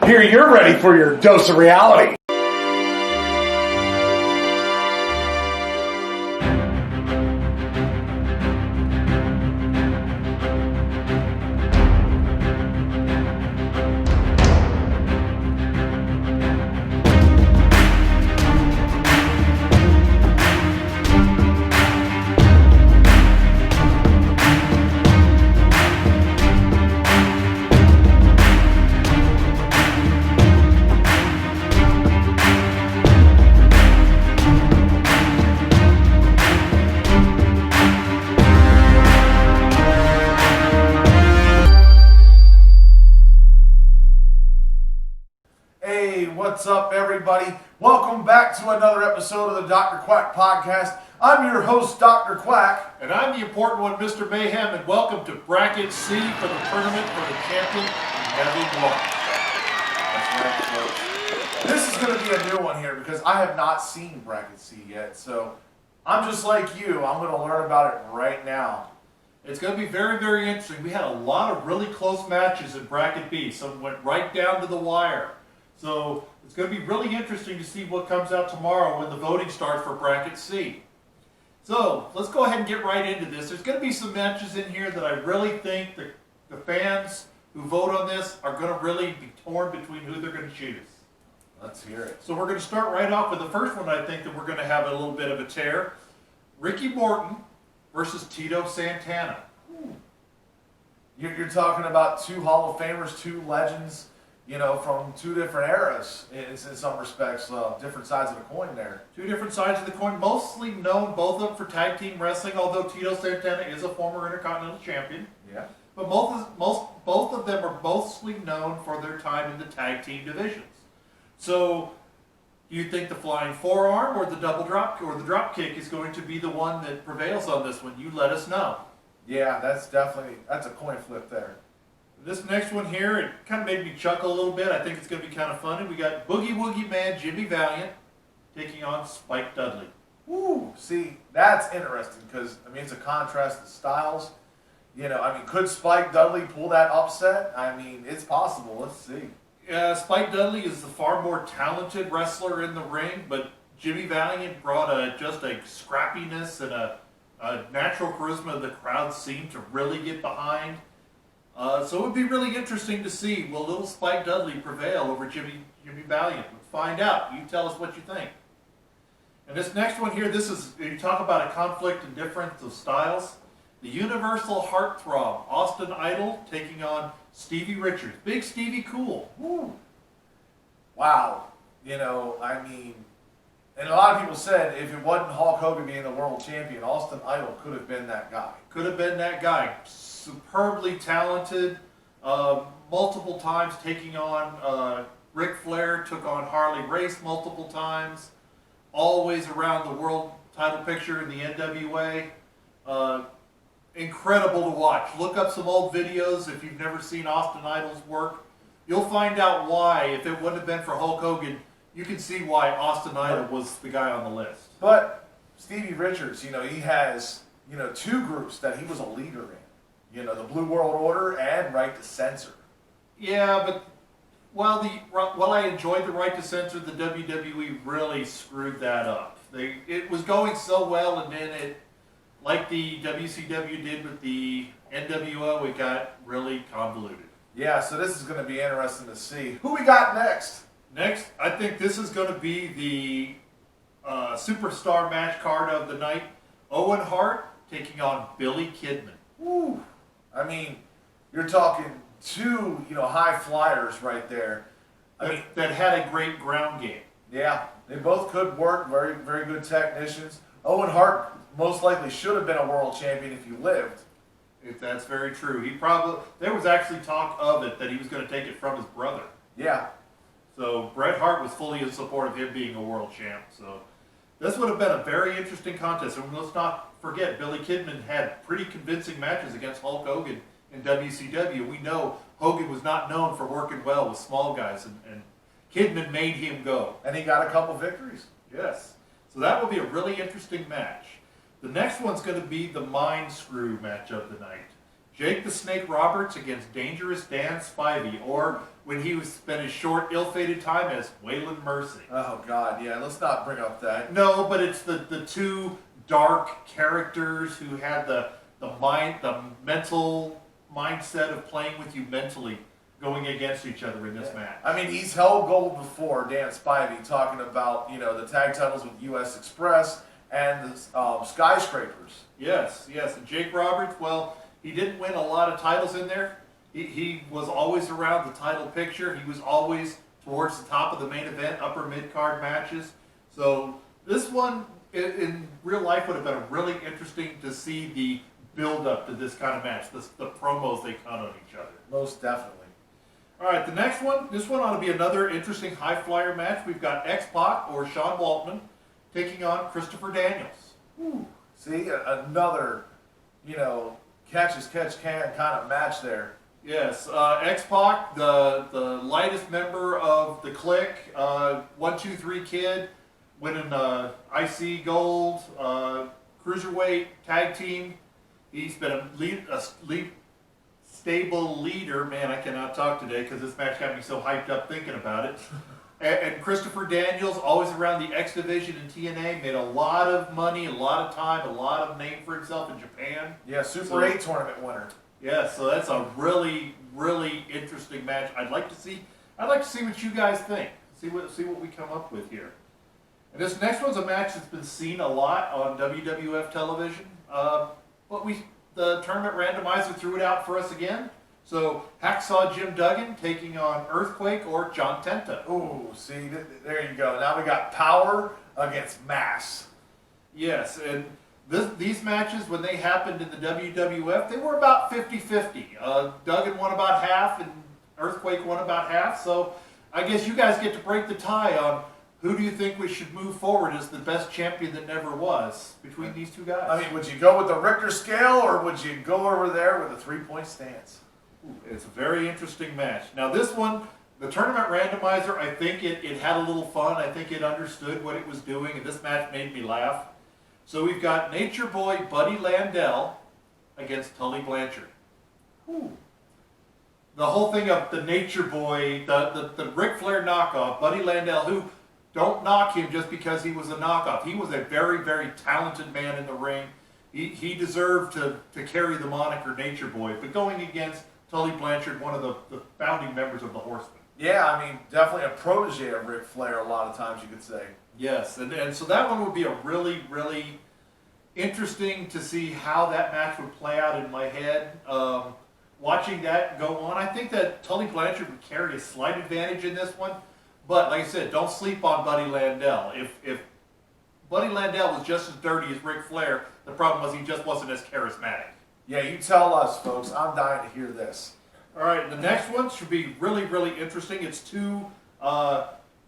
Here, you're ready for your dose of reality. Hey, what's up, everybody? Welcome back to another episode of the Dr. Quack Podcast. I'm your host, Dr. Quack. And I'm the important one, Mr. Mayhem, and welcome to Bracket C for the tournament for the champion, Kevin Mark. That's right, folks. This is going to be a new one here because I have not seen Bracket C yet, so I'm just like you. I'm going to learn about it right now. It's going to be very, very interesting. We had a lot of really close matches in Bracket B. Some went right down to the wire. So it's going to be really interesting to see what comes out tomorrow when the voting starts for Bracket C. So let's go ahead and get right into this. There's going to be some matches in here that I really think the fans who vote on this are going to really be torn between who they're going to choose. Let's hear it. So we're going to start right off with the first one. I think that we're going to have a little bit of a tear. Ricky Morton versus Tito Santana. You're talking about two Hall of Famers, two legends, you know, from two different eras in some respects, different sides of the coin there. Two different sides of the coin, mostly known both of them for tag team wrestling, although Tito Santana is a former Intercontinental Champion. Yeah. But both of them are mostly known for their time in the tag team divisions. So, do you think the flying forearm or the double drop or the drop kick is going to be the one that prevails on this one? You let us know. Yeah, that's a coin flip there. This next one here, it kind of made me chuckle a little bit. I think it's going to be kind of funny. We got Boogie Woogie Man Jimmy Valiant taking on Spike Dudley. Woo! See, that's interesting because, I mean, it's a contrast of styles. You know, I mean, could Spike Dudley pull that upset? I mean, it's possible. Let's see. Spike Dudley is the far more talented wrestler in the ring, but Jimmy Valiant brought just a scrappiness and a natural charisma the crowd seemed to really get behind. So it would be really interesting to see, will little Spike Dudley prevail over Jimmy Valiant? We'll find out. You tell us what you think. And this next one here, you talk about a conflict and difference of styles. The Universal Heartthrob, Austin Idol, taking on Stevie Richards. Big Stevie Cool. Woo. Wow. You know, I mean, and a lot of people said if it wasn't Hulk Hogan being the world champion, Austin Idol could have been that guy. Could have been that guy. Superbly talented, multiple times taking on Ric Flair, took on Harley Race multiple times, always around the world title picture in the NWA. Incredible to watch. Look up some old videos if you've never seen Austin Idol's work. You'll find out why, if it wouldn't have been for Hulk Hogan, you can see why Austin Idol was the guy on the list. But Stevie Richards, you know, he has, you know, two groups that he was a leader in. You know, the Blue World Order and Right to Censor. Yeah, but while I enjoyed the Right to Censor, the WWE really screwed that up. It was going so well, and then it, like the WCW did with the NWO, it got really convoluted. Yeah, so this is going to be interesting to see. Who we got next? Next, I think this is going to be the superstar match card of the night. Owen Hart taking on Billy Kidman. Woo! I mean, you're talking two, you know, high flyers right there. That had a great ground game. Yeah, they both could work. Very, very good technicians. Owen Hart most likely should have been a world champion if he lived. If that's very true. There was actually talk of it that he was going to take it from his brother. Yeah. So Bret Hart was fully in support of him being a world champ. So this would have been a very interesting contest. And let's not forget, Billy Kidman had pretty convincing matches against Hulk Hogan in WCW. We know Hogan was not known for working well with small guys, and Kidman made him go. And he got a couple victories. Yes. So that will be a really interesting match. The next one's going to be the Mind Screw match of the night. Jake the Snake Roberts against Dangerous Dan Spivey, or when he spent his short, ill-fated time as Waylon Mercy. Oh God, yeah. Let's not bring up that. No, but it's the two dark characters who had the mental mindset of playing with you mentally, going against each other in this match. I mean, he's held gold before, Dan Spivey, talking about, you know, the tag titles with U.S. Express and the Skyscrapers. Yes, yes. And Jake Roberts, well, he didn't win a lot of titles in there. He was always around the title picture. He was always towards the top of the main event, upper mid-card matches. So this one, in real life, would have been really interesting to see the build-up to this kind of match, the promos they cut on each other. Most definitely. All right, the next one, this one ought to be another interesting high-flyer match. We've got X-Pac, or Sean Waltman, taking on Christopher Daniels. Ooh. See, another, you know, catch-as-catch-can kind of match there. Yes, X-Pac, the lightest member of the Clique, 1-2-3 Kid, winning IC Gold, Cruiserweight Tag Team. He's been a stable leader. Man, I cannot talk today because this match got me so hyped up thinking about it. And Christopher Daniels, always around the X Division and TNA, made a lot of money, a lot of time, a lot of name for himself in Japan. Yeah, Super 8 tournament winner. Yeah, so that's a really, really interesting match. I'd like to see what you guys think. See what we come up with here. And this next one's a match that's been seen a lot on WWF television. But the tournament randomizer threw it out for us again. So Hacksaw Jim Duggan taking on Earthquake or John Tenta. Ooh, see, there you go. Now we got power against mass. Yes, and these matches, when they happened in the WWF, they were about 50-50. Duggan won about half and Earthquake won about half. So I guess you guys get to break the tie on who do you think we should move forward as the best champion that never was between these two guys. I mean, would you go with the Richter scale or would you go over there with a 3-point stance? It's a very interesting match. Now this one, the tournament randomizer, I think it had a little fun. I think it understood what it was doing, and this match made me laugh. So we've got Nature Boy Buddy Landel against Tully Blanchard. Ooh. The whole thing of the Nature Boy, the Ric Flair knockoff, Buddy Landel, who, don't knock him just because he was a knockoff. He was a very, very talented man in the ring. He deserved to carry the moniker Nature Boy, but going against Tully Blanchard, one of the founding members of the Horsemen. Yeah, I mean, definitely a protege of Ric Flair a lot of times, you could say. Yes, and so that one would be a really, really interesting to see how that match would play out in my head. Watching that go on, I think that Tully Blanchard would carry a slight advantage in this one. But like I said, don't sleep on Buddy Landel. If Buddy Landel was just as dirty as Ric Flair, the problem was he just wasn't as charismatic. Yeah, you tell us, folks. I'm dying to hear this. All right, the next one should be really, really interesting. It's two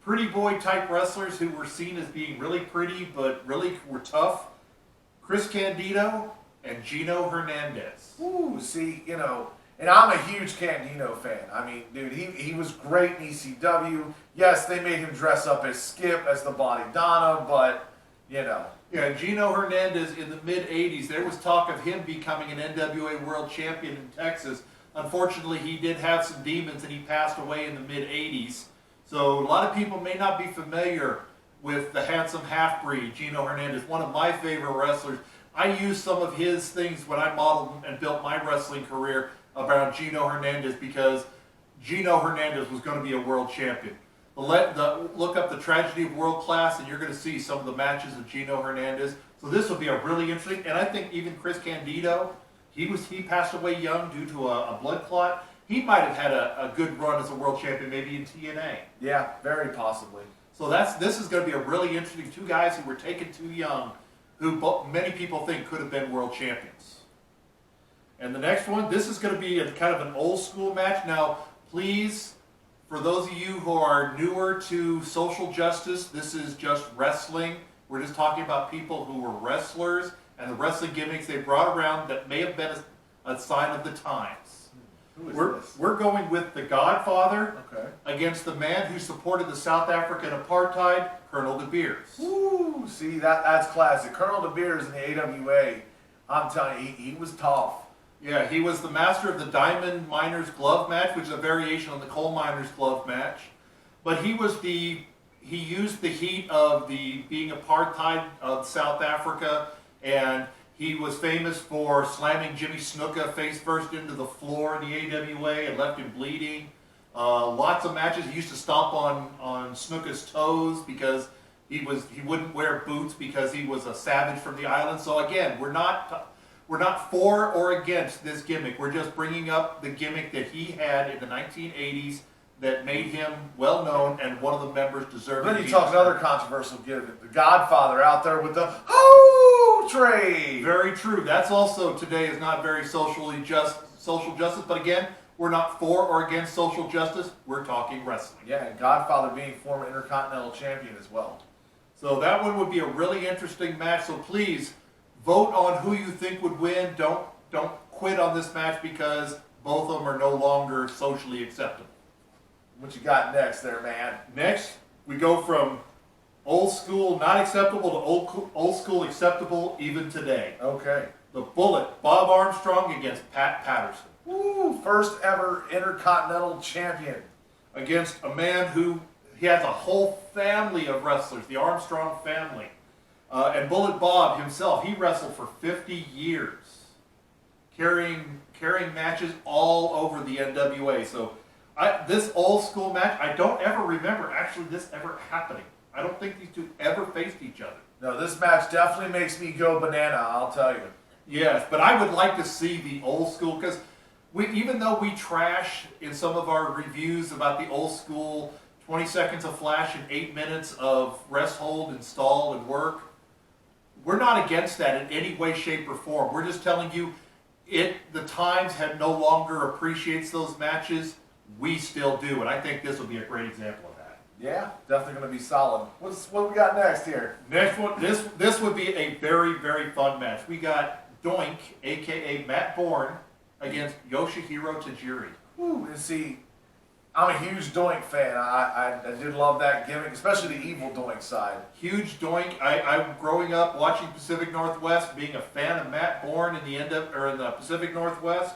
pretty boy type wrestlers who were seen as being really pretty but really were tough. Chris Candido and Gino Hernandez. Ooh, see, you know, and I'm a huge Candido fan. I mean, dude, he was great in ECW. Yes, they made him dress up as Skip, as the Body Donna, but, you know. Yeah, Gino Hernandez in the mid-'80s, there was talk of him becoming an NWA World Champion in Texas. Unfortunately, he did have some demons and he passed away in the mid-'80s. So a lot of people may not be familiar with the handsome half-breed, Gino Hernandez, one of my favorite wrestlers. I used some of his things when I modeled and built my wrestling career around Gino Hernandez because Gino Hernandez was going to be a world champion. Look up the Tragedy of World Class and you're going to see some of the matches of Gino Hernandez. So this will be a really interesting, and I think even Chris Candido, he passed away young due to a blood clot. He might have had a good run as a world champion, maybe in TNA. Yeah, very possibly. So this is going to be a really interesting, two guys who were taken too young, who many people think could have been world champions. And the next one, this is going to be a kind of an old school match. Now, please, for those of you who are newer to social justice, this is just wrestling. We're just talking about people who were wrestlers and the wrestling gimmicks they brought around that may have been a sign of the times. Who is this? We're going with the Godfather against the man who supported the South African apartheid, Colonel De Beers. Ooh, see, that's classic. Colonel De Beers in the AWA, I'm telling you, he was tough. Yeah, he was the master of the Diamond Miner's Glove match, which is a variation on the Coal Miner's Glove match. But he used the heat of the being apartheid of South Africa, and he was famous for slamming Jimmy Snuka face first into the floor in the AWA and left him bleeding. Lots of matches. He used to stomp on Snuka's toes because he wouldn't wear boots because he was a savage from the island. So again, we're not for or against this gimmick. We're just bringing up the gimmick that he had in the 1980s that made him well known, and one of the members deserved. Then you talk another controversial gimmick, the Godfather out there with the hoe trade. Very true. That's also today is not very social justice. But again, we're not for or against social justice. We're talking wrestling. Yeah, and Godfather being former Intercontinental Champion as well. So that one would be a really interesting match. So please vote on who you think would win. Don't quit on this match because both of them are no longer socially acceptable. What you got next there, man? Next, we go from old school not acceptable to old school acceptable even today. Okay. The Bullet, Bob Armstrong against Pat Patterson. Woo! First ever Intercontinental Champion. Against a man who, he has a whole family of wrestlers, the Armstrong family. And Bullet Bob himself, he wrestled for 50 years, carrying matches all over the NWA. So this old school match, I don't ever remember actually this ever happening. I don't think these two ever faced each other. No, this match definitely makes me go banana, I'll tell you. Yes, but I would like to see the old school, because even though we trash in some of our reviews about the old school 20 seconds of flash and 8 minutes of rest, hold, install, and work, we're not against that in any way, shape, or form. We're just telling you the times have no longer appreciates those matches. We still do, and I think this will be a great example of that. Yeah, definitely going to be solid. What we got next here? Next one, this would be a very, very fun match. We got Doink, a.k.a. Matt Bourne, against Yoshihiro Tajiri. Ooh, and see, I'm a huge Doink fan. I did love that gimmick, especially the evil Doink side. Huge Doink. I'm growing up watching Pacific Northwest, being a fan of Matt Bourne in the Pacific Northwest.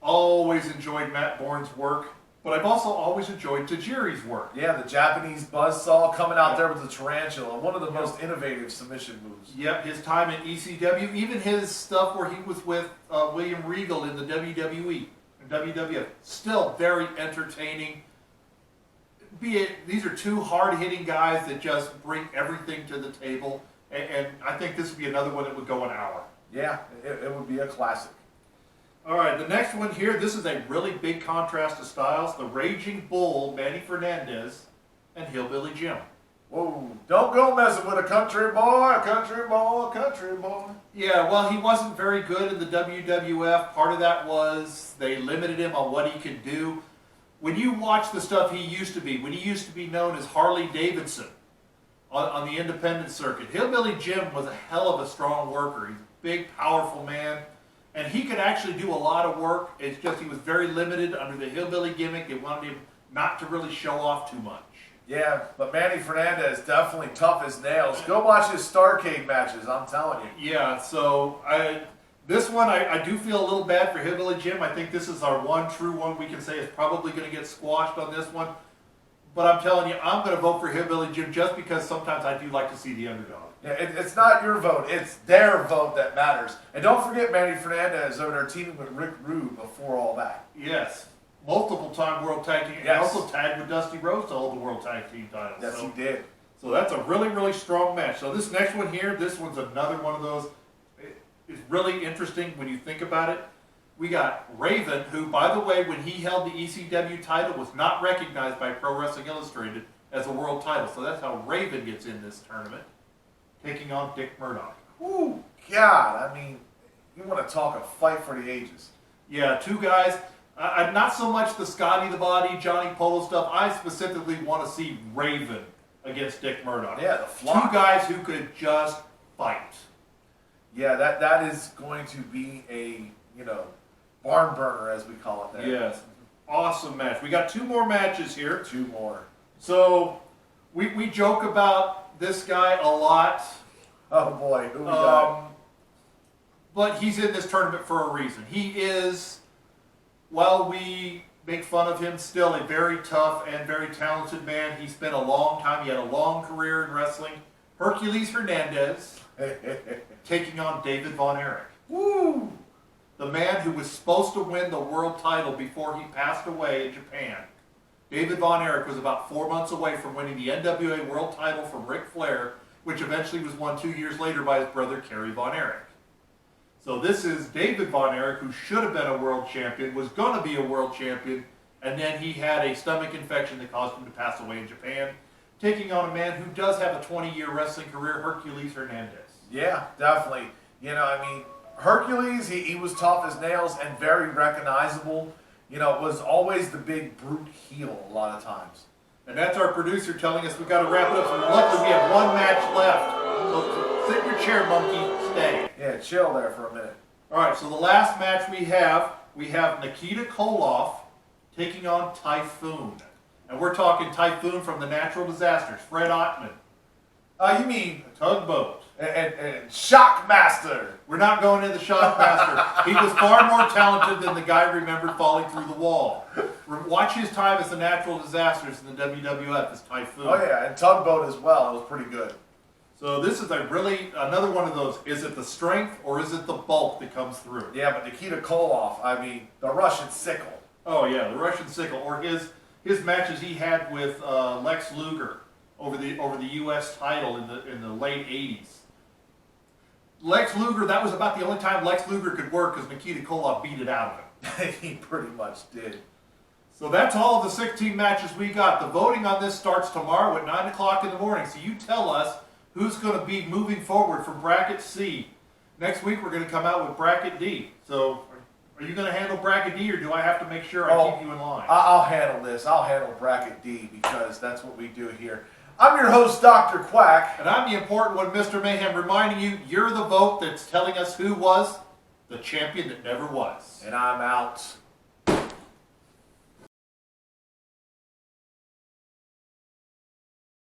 Always enjoyed Matt Bourne's work, but I've also always enjoyed Tajiri's work. Yeah, the Japanese buzzsaw coming out there with the tarantula, one of the most innovative submission moves. Yep, his time in ECW, even his stuff where he was with William Regal in the WWE and WWF, still very entertaining. These are two hard-hitting guys that just bring everything to the table, and I think this would be another one that would go an hour. Yeah, it would be a classic. All right, the next one here, this is a really big contrast of styles. The Raging Bull, Manny Fernandez, and Hillbilly Jim. Whoa, don't go messing with a country boy, a country boy, a country boy. Yeah, well, he wasn't very good in the WWF. Part of that was they limited him on what he could do. When you watch the stuff he used to be, when he used to be known as Harley Davidson on the independent circuit, Hillbilly Jim was a hell of a strong worker. He's a big, powerful man. And he could actually do a lot of work. It's just he was very limited under the hillbilly gimmick. They wanted him not to really show off too much. Yeah, but Manny Fernandez definitely tough as nails. Go watch his Starrcade matches, I'm telling you. Yeah, so this one I do feel a little bad for Hillbilly Jim. I think this is our one true one we can say is probably going to get squashed on this one. But I'm telling you, I'm going to vote for Hillbilly Jim just because sometimes I do like to see the underdog. Yeah, it's not your vote, it's their vote that matters. And don't forget Manny Fernandez over there teaming with Rick Rude before all that. Yes, multiple-time World Tag Team. Yes. He also tagged with Dusty Rhodes to hold the World Tag Team titles. Yes, he did. So that's a really, really strong match. So this next one here, this one's another one of those. It's really interesting when you think about it. We got Raven, who, by the way, when he held the ECW title, was not recognized by Pro Wrestling Illustrated as a world title. So that's how Raven gets in this tournament, taking on Dick Murdoch. Ooh, God, I mean, you want to talk a fight for the ages. Yeah, two guys. Not so much the Scotty the Body, Johnny Polo stuff. I specifically want to see Raven against Dick Murdoch. Yeah, the Flock. Two guys who could just fight. Yeah, that is going to be a, barn burner, as we call it there. Yes. Awesome match. We got two more matches here. Two more. So, we joke about this guy a lot. Oh, boy. Who we got? but he's in this tournament for a reason. He is, while we make fun of him, still a very tough and very talented man. He spent a long time, he had a long career in wrestling. Hercules Hernandez taking on David Von Erich. Woo! The man who was supposed to win the world title before he passed away in Japan. David Von Erich was about 4 months away from winning the NWA world title from Ric Flair, which eventually was won 2 years later by his brother Kerry Von Erich. So this is David Von Erich, who should have been a world champion, was going to be a world champion, and then he had a stomach infection that caused him to pass away in Japan, taking on a man who does have a 20-year wrestling career, Hercules Hernandez. Yeah, definitely. You know, I mean, Hercules, he was tough as nails and very recognizable. You know, was always the big brute heel a lot of times. And that's our producer telling us we've got to wrap it up. So luckily we have one match left. So sit in your chair, monkey. Stay. Yeah, chill there for a minute. All right, so the last match we have Nikita Koloff taking on Typhoon. And we're talking Typhoon from the Natural Disasters, Fred Ottman. You mean Tugboat. and Shockmaster. We're not going into Shockmaster. He was far more talented than the guy remembered falling through the wall. Watch his time as the Natural Disasters in the WWF as Typhoon. Oh yeah, and Tugboat as well. It was pretty good. So this is another one of those, is it the strength or is it the bulk that comes through? Yeah, but Nikita Koloff, I mean, the Russian sickle. Oh yeah, the Russian sickle, or his matches he had with Lex Luger over the U.S. title in the late 80s. Lex Luger, that was about the only time Lex Luger could work because Nikita Koloff beat it out of him. He pretty much did. So that's all of the 16 matches we got. The voting on this starts tomorrow at 9 o'clock in the morning. So you tell us who's going to be moving forward from Bracket C. Next week we're going to come out with Bracket D. So are you going to handle Bracket D, or do I have to make sure I keep you in line? I'll handle this. I'll handle Bracket D because that's what we do here. I'm your host, Dr. Quack. And I'm the important one, Mr. Mayhem, reminding you, you're the vote that's telling us who was the champion that never was. And I'm out.